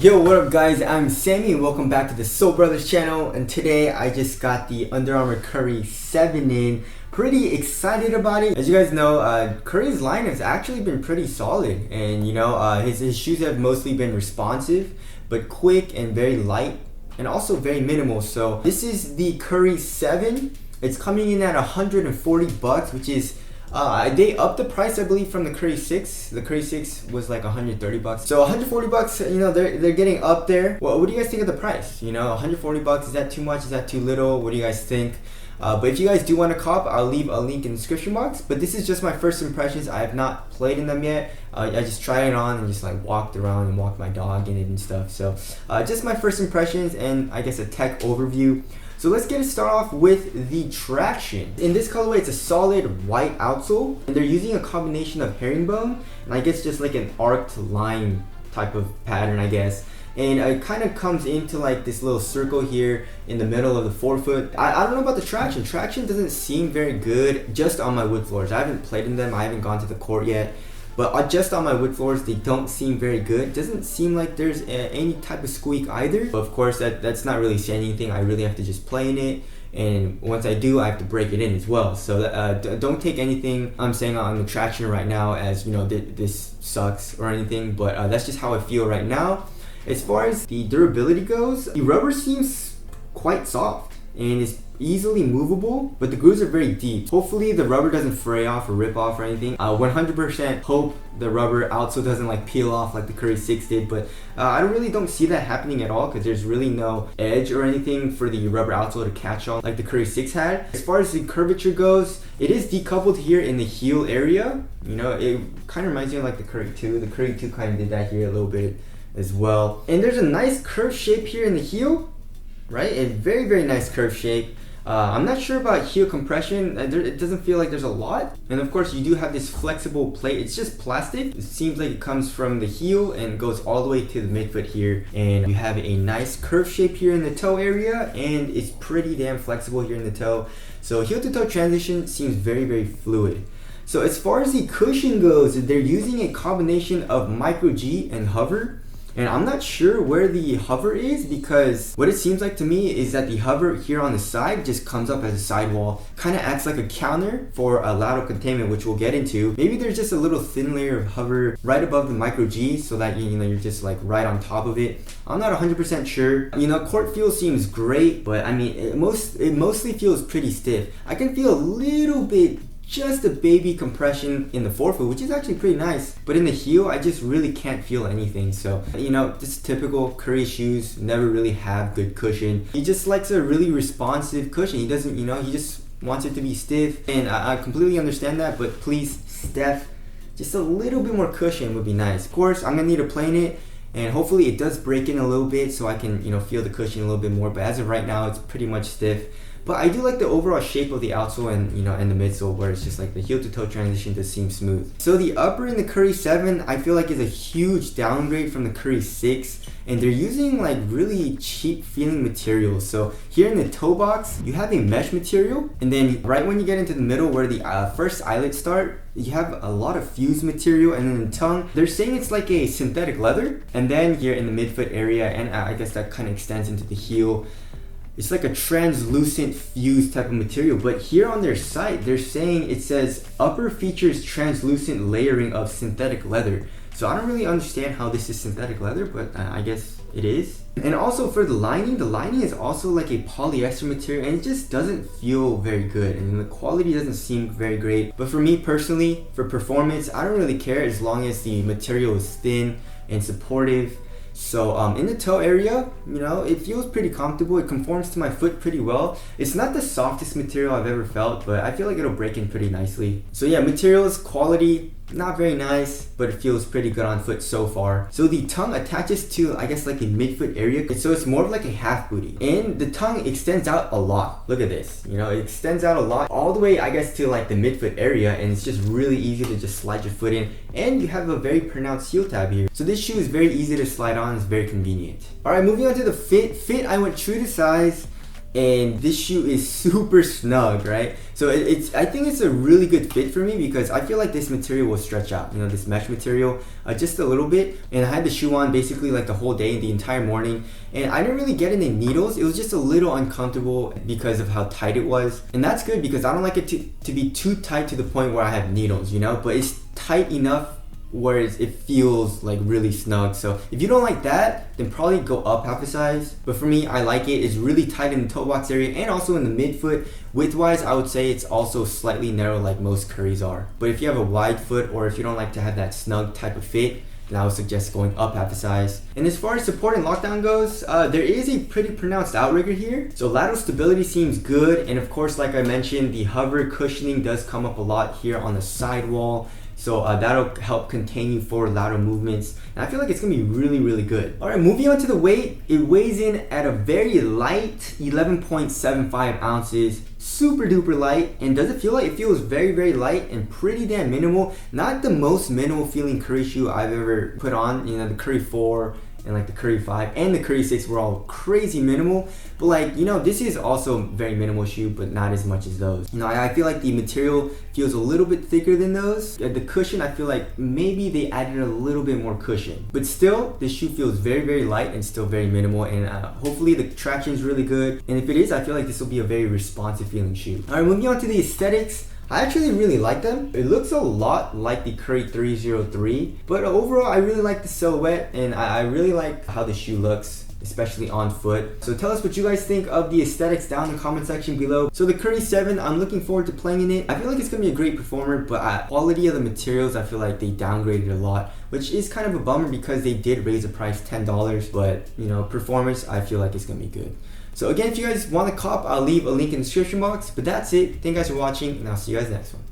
Yo, what up guys, I'm Sammy and welcome back to the Soul Brothers channel, and today I just got the Under Armour Curry 7 in. Pretty excited about it. As you guys know, Curry's line has actually been pretty solid, and his shoes have mostly been responsive, but quick and very light and also very minimal. So this is the Curry 7. It's coming in at $140, which is they upped the price, I believe, from the Curry 6. The Curry 6 was like $130. So $140, they're getting up there. Well, what do you guys think of the price? $140, is that too much? Is that too little? What do you guys think? But if you guys do want to cop, I'll leave a link in the description box. But this is just my first impressions. I have not played in them yet. I just tried it on and just like walked around and walked my dog in it and stuff. So just my first impressions and I guess a tech overview. So let's get it started off with the traction. In this colorway, it's a solid white outsole, and they're using a combination of herringbone and I guess just like an arced line type of pattern, I guess. And it kind of comes into like this little circle here in the middle of the forefoot. I don't know about the traction. Traction doesn't seem very good just on my wood floors. I haven't played in them. I haven't gone to the court yet. But just on my wood floors, they don't seem very good. Doesn't seem like there's any type of squeak either. But of course, that's not really saying anything. I really have to just play in it. And once I do, I have to break it in as well. So don't take anything I'm saying on the traction right now as, this sucks or anything. But that's just how I feel right now. As far as the durability goes, the rubber seems quite soft and is easily movable, but the grooves are very deep. Hopefully the rubber doesn't fray off or rip off or anything. 100% hope the rubber outsole doesn't like peel off like the Curry 6 did, but I really don't see that happening at all because there's really no edge or anything for the rubber outsole to catch on like the Curry 6 had. As far as the curvature goes, it is decoupled here in the heel area. It kind of reminds me of like the Curry 2. The Curry 2 kind of did that here a little bit as well. And there's a nice curved shape here in the heel, right? A very, very nice curved shape. I'm not sure about heel compression. It doesn't feel like there's a lot. And of course, you do have this flexible plate. It's just plastic. It seems like it comes from the heel and goes all the way to the midfoot here. And you have a nice curved shape here in the toe area, and it's pretty damn flexible here in the toe. So heel to toe transition seems very, very fluid. So as far as the cushion goes, they're using a combination of micro G and hover. And I'm not sure where the hover is, because what it seems like to me is that the hover here on the side just comes up as a sidewall, kind of acts like a counter for a lateral containment, which we'll get into. Maybe there's just a little thin layer of hover right above the micro G so that you're just like right on top of it. I'm not 100% sure. Court feel seems great, but I mean it mostly feels pretty stiff. I can feel a little bit, just a baby compression in the forefoot, which is actually pretty nice, but in the heel I just really can't feel anything. So this typical Curry shoes never really have good cushion. He just likes a really responsive cushion. He doesn't, he just wants it to be stiff, and I completely understand that, but please, Steph, just a little bit more cushion would be nice. Of course, I'm gonna need to plane it, and hopefully it does break in a little bit so I can feel the cushion a little bit more, but as of right now it's pretty much stiff. But I do like the overall shape of the outsole and and the midsole, where it's just like the heel to toe transition does seem smooth. So the upper in the Curry 7 I feel like is a huge downgrade from the Curry 6, and they're using like really cheap feeling materials. So here in the toe box you have a mesh material, and then right when you get into the middle where the first eyelets start, you have a lot of fused material, and then the tongue, they're saying it's like a synthetic leather. And then here in the midfoot area, and I guess that kind of extends into the heel, it's like a translucent fused type of material. But here on their site, they're saying it says upper features translucent layering of synthetic leather. So I don't really understand how this is synthetic leather, but I guess it is. And also for the lining is also like a polyester material, and it just doesn't feel very good, and the quality doesn't seem very great. But for me personally, for performance, I don't really care as long as the material is thin and supportive. So in the toe area, it feels pretty comfortable. It conforms to my foot pretty well. It's not the softest material I've ever felt, but I feel like it'll break in pretty nicely. So yeah, materials, quality, not very nice, but it feels pretty good on foot so far. So the tongue attaches to, I guess, like the midfoot area. So it's more of like a half booty. And the tongue extends out a lot. Look at this. It extends out a lot all the way, I guess, to like the midfoot area. And it's just really easy to just slide your foot in. And you have a very pronounced heel tab here. So this shoe is very easy to slide on. It's very convenient. Alright, moving on to the fit. I went true to size. and this shoe is super snug, right? So I think it's a really good fit for me because I feel like this material will stretch out, you know, this mesh material, just a little bit. And I had the shoe on basically like the whole day, the entire morning, and I didn't really get any needles. It was just a little uncomfortable because of how tight it was, and that's good because I don't like it to be too tight to the point where I have needles, you know, but it's tight enough whereas it feels like really snug. So if you don't like that, then probably go up half a size. But for me, I like it. It's really tight in the toe box area and also in the midfoot. Width-wise, I would say it's also slightly narrow like most Currys are. But if you have a wide foot or if you don't like to have that snug type of fit, then I would suggest going up half a size. And as far as support and lockdown goes, there is a pretty pronounced outrigger here. So lateral stability seems good. And of course, like I mentioned, the hover cushioning does come up a lot here on the sidewall. So that'll help contain you for lateral movements. And I feel like it's gonna be really, really good. All right, moving on to the weight. It weighs in at a very light 11.75 ounces. Super duper light. And does it feel like it feels very, very light and pretty damn minimal? Not the most minimal feeling Curry shoe I've ever put on. You know, the Curry 4 and like the Curry 5 and the Curry 6 were all crazy minimal, but like, you know, this is also very minimal shoe, but not as much as those. You know, I feel like the material feels a little bit thicker than those. The cushion, I feel like maybe they added a little bit more cushion, but still this shoe feels very, very light and still very minimal, and hopefully the traction is really good, and if it is, I feel like this will be a very responsive feeling shoe. All right, moving on to the aesthetics. I actually really like them. It looks a lot like the Curry 303, but overall I really like the silhouette, and I really like how the shoe looks, especially on foot. So tell us what you guys think of the aesthetics down in the comment section below. So the Curry 7, I'm looking forward to playing in it. I feel like it's gonna be a great performer, but quality of the materials, I feel like they downgraded a lot, which is kind of a bummer because they did raise the price $10, but you know, performance, I feel like it's gonna be good. So again, if you guys want to cop, I'll leave a link in the description box. But that's it. Thank you guys for watching, and I'll see you guys next one.